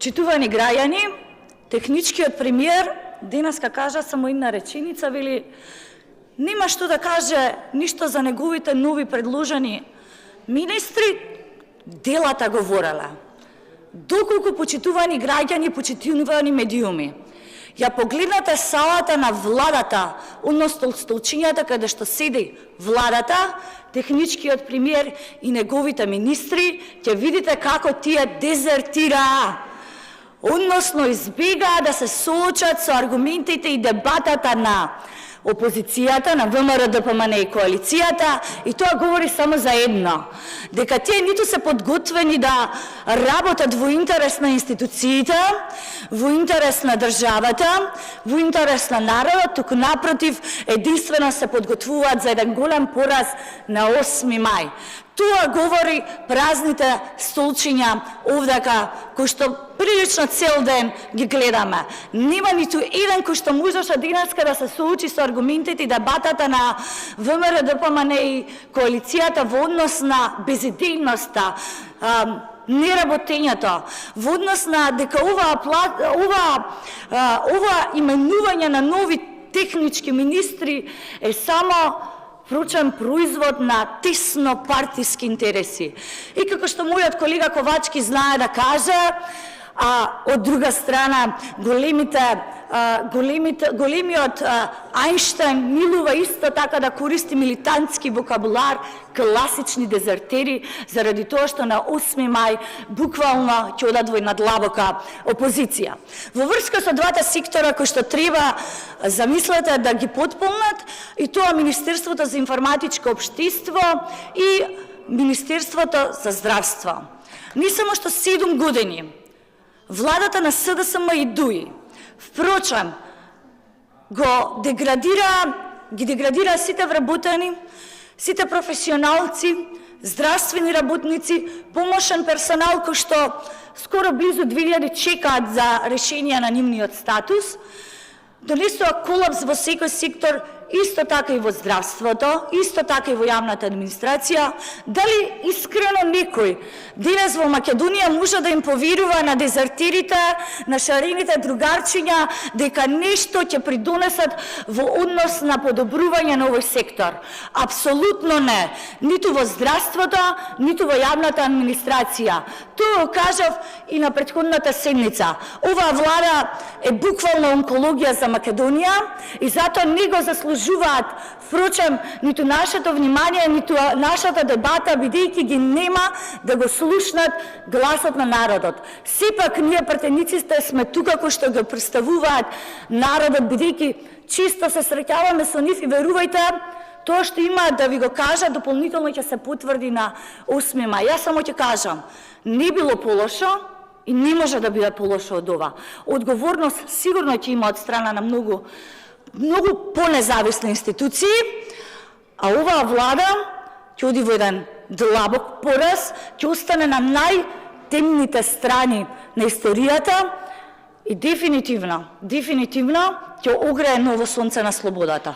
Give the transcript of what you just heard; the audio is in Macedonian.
Читувани граѓани, техничкиот премиер денеска кажа само една реченица, вели нема што да каже ништо за неговите нови предложени министри, делата говорела. Доколку почитувани граѓани, почитувани медиуми, ја погледнате салата на владата, односно столчињата каде што седи владата, техничкиот премиер и неговите министри, ќе видите како тие дезертираа, односно избегаа да се соочат со аргументите и дебатата на опозицијата, на ВМРО, ДПМН и коалицијата, и тоа говори само за едно, дека тие ниту се подготвени да работат во интерес на институциите, во интерес на државата, во интерес на народот, туку напротив, единствено се подготвуваат за еден голем пораз на 8 мај. Тоа говори празните столчиња овдака, кои што прилично цел ден ги гледаме. Нема ниту еден кој што можеше денеска да се соочи со аргументите и дебатата на ВМРО, ДПМН и коалицијата во однос на безидејноста, неработењето, во однос на дека ова именување на нови технички министри е само впрочем производ на тесно партиски интереси. И како што мојот колега Ковачки знае да каже, од друга страна големиот Ајнштајн милува исто така да користи милитантски вокабулар, класични дезертери, заради тоа што на 8 мај буквално ќе одат во една длабока опозиција. Во врска со двата сектора кои што треба, замислете да ги потполнат, и тоа Министерството за информатичко општество и Министерството за здравство. Не само што 7 години владата на СДСМ и ДУИ, впрочем, ги деградира сите вработени, сите професионалци, здравствени работници, помошен персонал кој што скоро близу 2000 чекаат за решение на нивниот статус, донесува колапс во секој сектор, исто така и во здравството, исто така и во јавната администрација. Дали искрено некој денес во Македонија може да им поверува на дезертирите, на шарените другарчиња, дека нешто ќе придонесат во однос на подобрување на овој сектор? Апсолутно не. Ниту во здравството, ниту во јавната администрација. Тоа го кажав и на претходната седница. Оваа влада е буквално онкологија за Македонија и затоа не го заслужуваат, впрочем, ниту нашето внимание, ниту нашата дебата, бидејќи ги нема да го слушнат гласот на народот. Сепак ние пратениците сме тука кои што го представуваат народот, бидејќи често се среќаваме со нив и верувајте, тоа што имаат да ви го кажат, дополнително ќе се потврди на 8 мај. Јас само ќе кажам, не било полошо и не може да биде полошо од ова. Одговорност сигурно ќе има од страна на многу по-независни институции, а оваа влада ќе оди во еден длабок пораз, ќе остане на најтемните страни на историјата и дефинитивно ќе огрее ново сонце на слободата.